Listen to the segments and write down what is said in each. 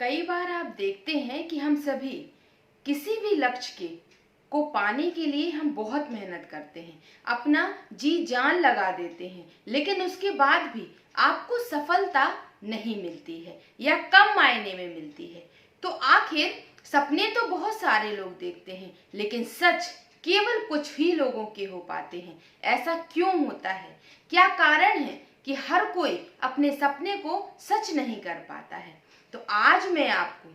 कई बार आप देखते हैं कि हम सभी किसी भी लक्ष्य को पाने के लिए हम बहुत मेहनत करते हैं, अपना जी जान लगा देते हैं, लेकिन उसके बाद भी आपको सफलता नहीं मिलती है या कम मायने में मिलती है। तो आखिर सपने तो बहुत सारे लोग देखते हैं, लेकिन सच केवल कुछ ही लोगों के हो पाते हैं। ऐसा क्यों होता है? क्या कारण है कि हर कोई अपने सपने को सच नहीं कर पाता है? तो आज मैं आपको,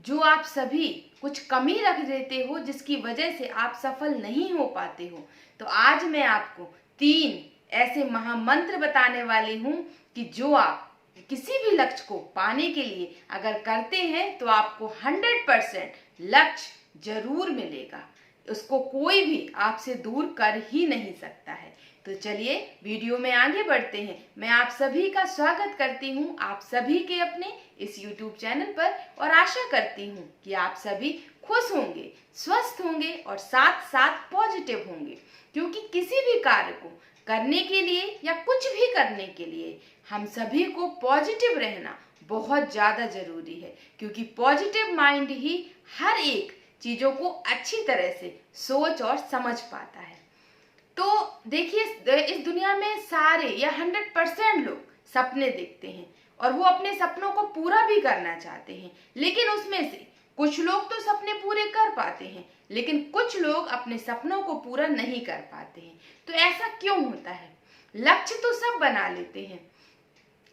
जो आप सभी कुछ कमी रख देते हो जिसकी वजह से आप सफल नहीं हो पाते हो, तो आज मैं आपको 3 ऐसे महामंत्र बताने वाली हूँ कि जो आप किसी भी लक्ष्य को पाने के लिए अगर करते हैं तो आपको 100% लक्ष्य जरूर मिलेगा। उसको कोई भी आपसे दूर कर ही नहीं सकता है। तो चलिए वीडियो में आगे बढ़ते हैं। मैं आप सभी का स्वागत करती हूँ आप सभी के अपने इस YouTube चैनल पर, और आशा करती हूँ कि आप सभी खुश होंगे, स्वस्थ होंगे और साथ साथ पॉजिटिव होंगे, क्योंकि किसी भी कार्य को करने के लिए या कुछ भी करने के लिए हम सभी को पॉजिटिव रहना बहुत ज़्यादा जरूरी है, क्योंकि पॉजिटिव माइंड ही हर एक चीज़ों को अच्छी तरह से सोच और समझ पाता है। तो देखिए, इस दुनिया में सारे या 100% लोग सपने देखते हैं और वो अपने सपनों को पूरा भी करना चाहते हैं, लेकिन उसमें से कुछ लोग तो सपने पूरे कर पाते हैं, लेकिन कुछ लोग अपने सपनों को पूरा नहीं कर पाते हैं। तो ऐसा क्यों होता है? लक्ष्य तो सब बना लेते हैं।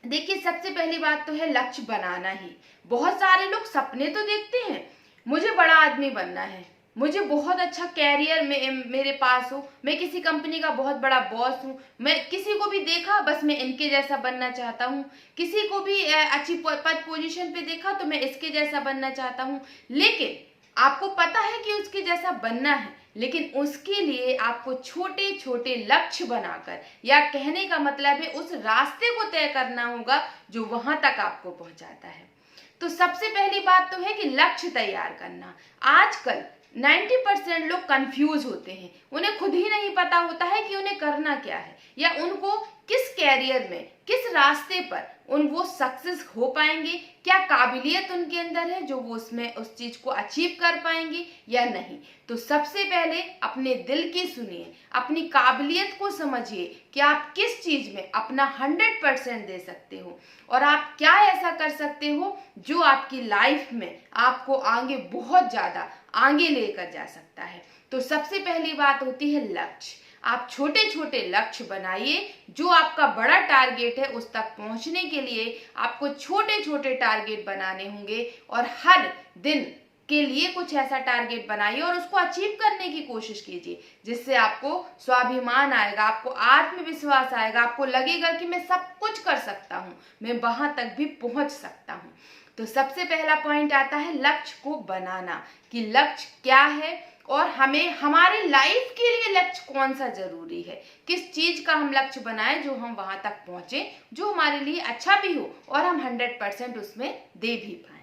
देखिए, सबसे पहली बात तो है लक्ष्य बनाना ही। बहुत सारे लोग सपने तो देखते हैं, मुझे बड़ा आदमी बनना है, मुझे बहुत अच्छा कैरियर में मेरे पास हो, मैं किसी कंपनी का बहुत बड़ा बॉस हूँ, मैं किसी को भी देखा बस मैं इनके जैसा बनना चाहता हूँ, किसी को भी अच्छी पद पोजीशन पे देखा तो मैं इसके जैसा बनना चाहता हूँ। लेकिन आपको पता है कि उसके जैसा बनना है, लेकिन उसके लिए आपको छोटे छोटे लक्ष्य बनाकर, या कहने का मतलब है उस रास्ते को तय करना होगा जो वहां तक आपको पहुंचाता है। तो सबसे पहली बात तो है कि लक्ष्य तैयार करना। आजकल 90% लोग कंफ्यूज होते हैं, उन्हें खुद ही नहीं पता होता है कि उन्हें करना क्या है, या उनको किस कैरियर में, किस रास्ते पर वो सक्सेस हो पाएंगे, क्या काबिलियत उनके अंदर है जो वो उसमें उस चीज को अचीव कर पाएंगे या नहीं। तो सबसे पहले अपने दिल की सुनिए, अपनी काबिलियत को समझिए कि आप किस चीज में अपना 100% दे सकते हो, और आप क्या ऐसा कर सकते हो जो आपकी लाइफ में आपको आगे बहुत ज्यादा आगे लेकर जा सकता है। तो सबसे पहली बात होती है लक्ष्य। आप छोटे छोटे लक्ष्य बनाइए। जो आपका बड़ा टारगेट है उस तक पहुंचने के लिए आपको छोटे छोटे टारगेट बनाने होंगे, और हर दिन के लिए कुछ ऐसा टारगेट बनाइए और उसको अचीव करने की कोशिश कीजिए, जिससे आपको स्वाभिमान आएगा, आपको आत्मविश्वास आएगा, आपको लगेगा कि मैं सब कुछ कर सकता हूँ, मैं वहां तक भी पहुंच सकता हूँ। तो सबसे पहला पॉइंट आता है लक्ष्य को बनाना, कि लक्ष्य क्या है और हमें हमारे लाइफ के लिए लक्ष्य कौन सा जरूरी है, किस चीज का हम लक्ष्य बनाएं जो हम वहां तक पहुंचे, जो हमारे लिए अच्छा भी हो और हम 100% उसमें दे भी पाए।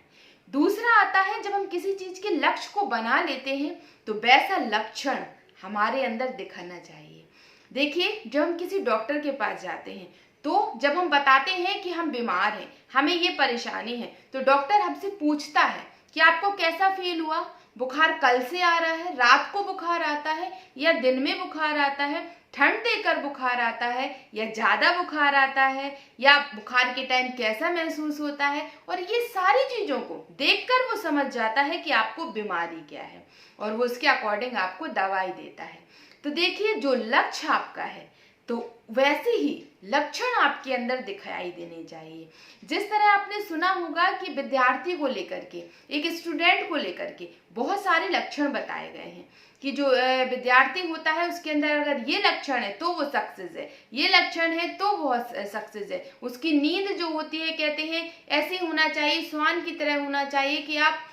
दूसरा आता है, जब हम किसी चीज के लक्ष्य को बना लेते हैं तो वैसा लक्षण हमारे अंदर दिखना चाहिए। देखिए, जब हम किसी डॉक्टर के पास जाते हैं तो जब हम बताते हैं कि हम बीमार हैं, हमें ये परेशानी है, तो डॉक्टर हमसे पूछता है कि आपको कैसा फील हुआ, बुखार कल से आ रहा है, रात को बुखार आता है या दिन में बुखार आता है, ठंड देकर बुखार आता है या ज्यादा बुखार आता है, या बुखार के टाइम कैसा महसूस होता है। और ये सारी चीजों को देखकर वो समझ जाता है कि आपको बीमारी क्या है, और वो उसके अकॉर्डिंग आपको दवाई देता है। तो देखिए, जो लक्ष्य आपका है तो वैसे ही लक्षण आपके अंदर दिखाई देने चाहिए। जिस तरह आपने सुना होगा कि विद्यार्थी को लेकर के, एक स्टूडेंट को लेकर के बहुत सारे लक्षण बताए गए हैं, कि जो विद्यार्थी होता है उसके अंदर अगर ये लक्षण है तो वो सक्सेस है, ये लक्षण है तो वो सक्सेस है। उसकी नींद जो होती है, कहते हैं ऐसे होना चाहिए, स्वान की तरह होना चाहिए कि आप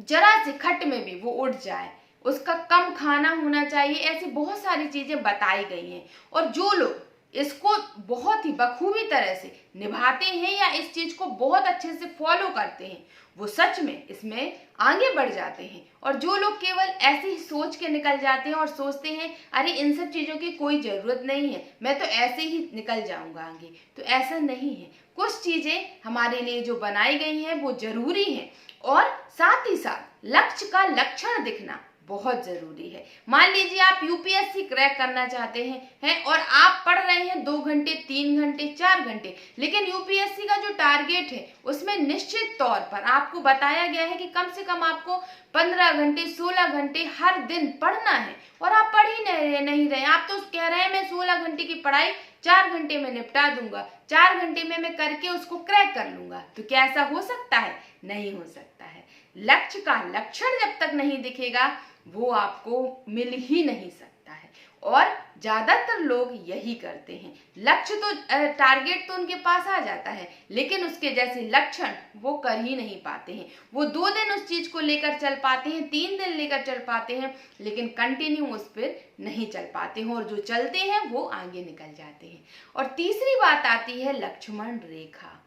जरा से खट में भी वो उठ जाए, उसका कम खाना होना चाहिए। ऐसी बहुत सारी चीजें बताई गई हैं, और जो लोग इसको बहुत ही बखूबी तरह से निभाते हैं या इस चीज को बहुत अच्छे से फॉलो करते हैं, वो सच में इसमें आगे बढ़ जाते हैं। और जो लोग केवल ऐसे ही सोच के निकल जाते हैं और सोचते हैं अरे इन सब चीजों की कोई जरूरत नहीं है, मैं तो ऐसे ही निकल जाऊंगा आगे, तो ऐसा नहीं है। कुछ चीजें हमारे लिए जो बनाई गई हैं वो जरूरी हैं, और साथ ही साथ लक्ष्य का लक्षण दिखना बहुत जरूरी है। मान लीजिए आप यूपीएससी क्रैक करना चाहते हैं और आप पढ़ रहे हैं 2 घंटे, 3 घंटे, 4 घंटे, लेकिन यूपीएससी का जो टारगेट है उसमें निश्चित तौर पर आपको बताया गया है कि कम से कम आपको 15 घंटे, 16 घंटे हर दिन पढ़ना है, और आप पढ़ ही नहीं रहे। आप तो कह रहे हैं मैं 16 घंटे की पढ़ाई 4 घंटे में निपटा दूंगा, 4 घंटे में मैं करके उसको क्रैक कर लूंगा। तो क्या ऐसा हो सकता है? नहीं हो सकता है। लक्ष्य का लक्षण जब तक नहीं दिखेगा वो आपको मिल ही नहीं सकता है, और ज्यादातर लोग यही करते हैं। लक्ष्य तो टारगेट तो उनके पास आ जाता है, लेकिन उसके जैसे लक्षण वो कर ही नहीं पाते हैं। वो 2 दिन उस चीज को लेकर चल पाते हैं, 3 दिन लेकर चल पाते हैं, लेकिन कंटिन्यू उस पर नहीं चल पाते हैं, और जो चलते हैं वो आगे निकल जाते हैं। और तीसरी बात आती है लक्ष्मण रेखा।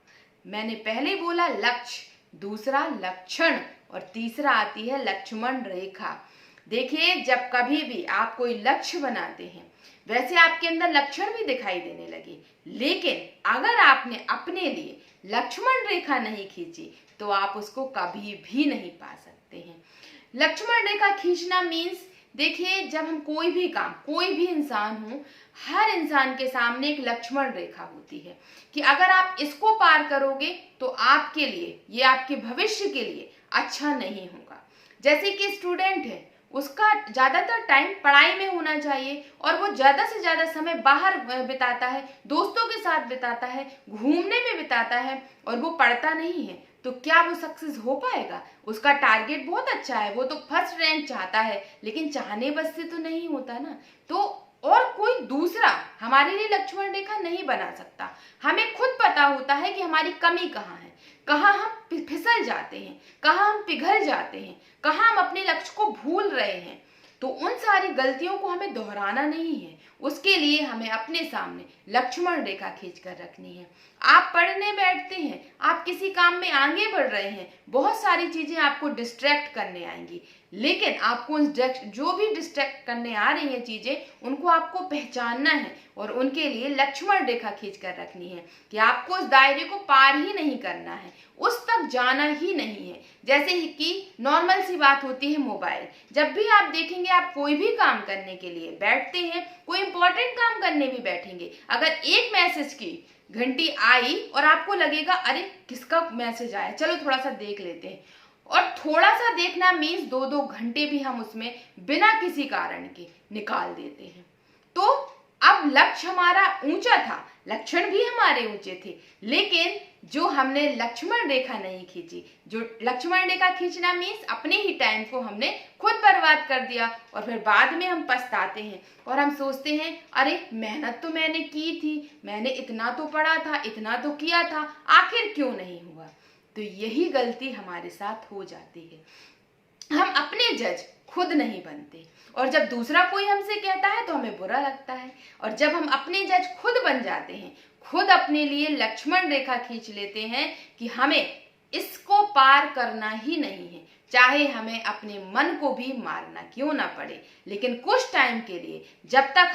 मैंने पहले बोला लक्ष्य, दूसरा लक्षण, और तीसरा आती है लक्ष्मण रेखा। देखिए, जब कभी भी आप कोई लक्ष्य बनाते हैं, वैसे आपके अंदर लक्षण भी दिखाई देने लगे, लेकिन अगर आपने अपने लिए लक्ष्मण रेखा नहीं खींची तो आप उसको कभी भी नहीं पा सकते हैं। लक्ष्मण रेखा खींचना मीन्स, देखिए, जब हम कोई भी काम, कोई भी इंसान हो, हर इंसान के सामने एक लक्ष्मण रेखा होती है कि अगर आप इसको पार करोगे तो आपके लिए, ये आपके भविष्य के लिए अच्छा नहीं होगा। जैसे कि स्टूडेंट है, उसका ज्यादातर टाइम पढ़ाई में होना चाहिए, और वो ज्यादा से ज्यादा समय बाहर बिताता है, दोस्तों के साथ बिताता है, घूमने में बिताता है, और वो पढ़ता नहीं है, तो क्या वो सक्सेस हो पाएगा? उसका टारगेट बहुत अच्छा है, वो तो फर्स्ट रैंक चाहता है, लेकिन चाहने बस से तो नहीं होता ना। तो और कोई दूसरा हमारे लिए लक्ष्मण रेखा नहीं बना सकता। हमें खुद पता होता है कि हमारी कमी कहाँ है, कहाँ हम फिसल जाते हैं, कहाँ हम पिघल जाते हैं, कहाँ हम अपने लक्ष्य को भूल रहे हैं। तो उन सारी गलतियों को हमें दोहराना नहीं है, उसके लिए हमें अपने सामने लक्ष्मण रेखा खींच कर रखनी है। आप पढ़ने बैठते हैं, आप किसी काम में आगे बढ़ रहे हैं, बहुत सारी चीजें आपको डिस्ट्रैक्ट करने आएंगी, लेकिन आपको जो भी डिस्ट्रैक्ट करने आ रही हैं चीजें, उनको आपको पहचानना है, और उनके लिए लक्ष्मण रेखा खींच कर रखनी है कि आपको उस दायरे को पार ही नहीं करना है, उस तक जाना ही नहीं है। जैसे ही कि नॉर्मल सी बात होती है मोबाइल, जब भी आप देखेंगे, आप कोई भी काम करने के लिए बैठते हैं, कोई इंपॉर्टेंट काम करने भी बैठेंगे, अगर एक मैसेज की घंटी आई और आपको लगेगा अरे किसका मैसेज आया, चलो थोड़ा सा देख लेते हैं, और थोड़ा सा देखना मीन्स 2-2 घंटे भी हम उसमें बिना किसी कारण के निकाल देते हैं। तो अब लक्ष्य हमारा ऊंचा था, लक्षण भी हमारे ऊंचे थे, लेकिन जो हमने लक्ष्मण रेखा नहीं खींची, जो लक्ष्मण रेखा खींचना मीन्स अपने ही टाइम को हमने खुद बर्बाद कर दिया, और फिर बाद में हम पछताते हैं और हम सोचते हैं अरे मेहनत तो मैंने की थी, मैंने इतना तो पढ़ा था, इतना तो किया था, आखिर क्यों नहीं हुआ। तो यही गलती हमारे साथ हो जाती है। हम अपने जज खुद नहीं बनते, और जब दूसरा कोई हमसे कहता है तो हमें बुरा लगता है, और जब हम अपने जज खुद बन जाते हैं, खुद अपने लिए लक्ष्मण रेखा खींच लेते हैं कि हमें इसको पार करना ही नहीं है, चाहे हमें अपने मन को भी मारना क्यों ना पड़े, लेकिन कुछ टाइम के लिए, जब तक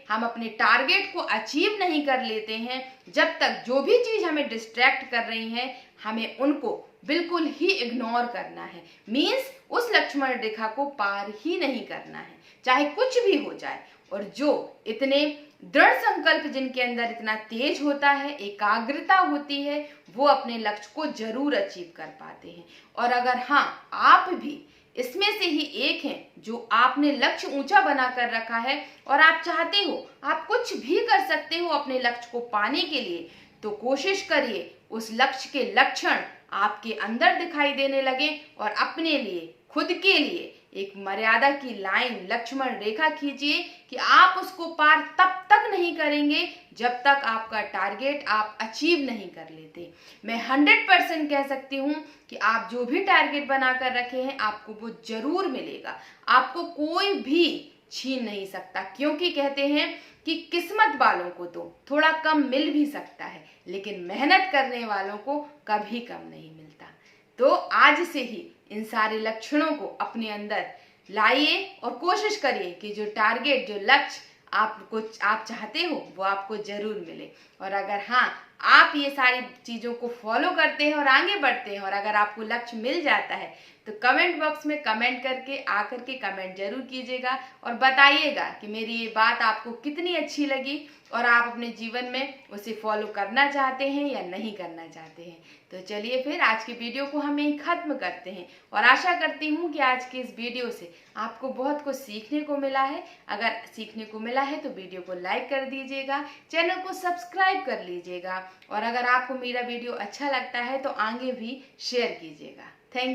हम अपने टारगेट को अचीव नहीं कर लेते हैं, जब तक जो भी चीज हमें डिस्ट्रैक्ट कर रही है, हमें उनको बिल्कुल ही इग्नोर करना है। मीन्स उस लक्ष्मण रेखा को पार ही नहीं करना है, चाहे कुछ भी हो जाए। और जो इतने दृढ़ संकल्प जिनके अंदर इतना तेज होता है, एकाग्रता होती है, वो अपने लक्ष्य को जरूर अचीव कर पाते हैं। और अगर हाँ, आप भी इसमें से ही एक हैं जो आपने लक्ष्य ऊंचा बना कर रखा है और आप चाहते हो, आप कुछ भी कर सकते हो अपने लक्ष्य को पाने के लिए, तो कोशिश करिए उस लक्ष्य के लक्षण आपके अंदर दिखाई देने लगे, और अपने लिए, खुद के लिए एक मर्यादा की लाइन, लक्ष्मण रेखा खींचिए कि आप उसको पार तब तक नहीं करेंगे जब तक आपका टारगेट आप अचीव नहीं कर लेते। मैं 100% कह सकती हूँ कि आप जो भी टारगेट बना कर रखे हैं, आपको वो जरूर मिलेगा, आपको कोई भी छीन नहीं सकता, क्योंकि कहते हैं कि किस्मत वालों को तो थोड़ा कम मिल भी सकता है, लेकिन मेहनत करने वालों को कभी कम नहीं मिलता। तो आज से ही इन सारे लक्षणों को अपने अंदर लाइए और कोशिश करिए कि जो टारगेट, जो लक्ष्य आप चाहते हो वो आपको जरूर मिले। और अगर हाँ, आप ये सारी चीज़ों को फॉलो करते हैं और आगे बढ़ते हैं और अगर आपको लक्ष्य मिल जाता है तो कमेंट बॉक्स में कमेंट करके आकर के कमेंट जरूर कीजिएगा और बताइएगा कि मेरी ये बात आपको कितनी अच्छी लगी और आप अपने जीवन में उसे फॉलो करना चाहते हैं या नहीं करना चाहते हैं। तो चलिए फिर आज की वीडियो को हम यहीं ख़त्म करते हैं और आशा करती हूँ कि आज की इस वीडियो से आपको बहुत कुछ सीखने को मिला है। अगर सीखने को मिला है तो वीडियो को लाइक कर दीजिएगा, चैनल को सब्सक्राइब कर लीजिएगा और अगर आपको मेरा वीडियो अच्छा लगता है तो आगे भी शेयर कीजिएगा।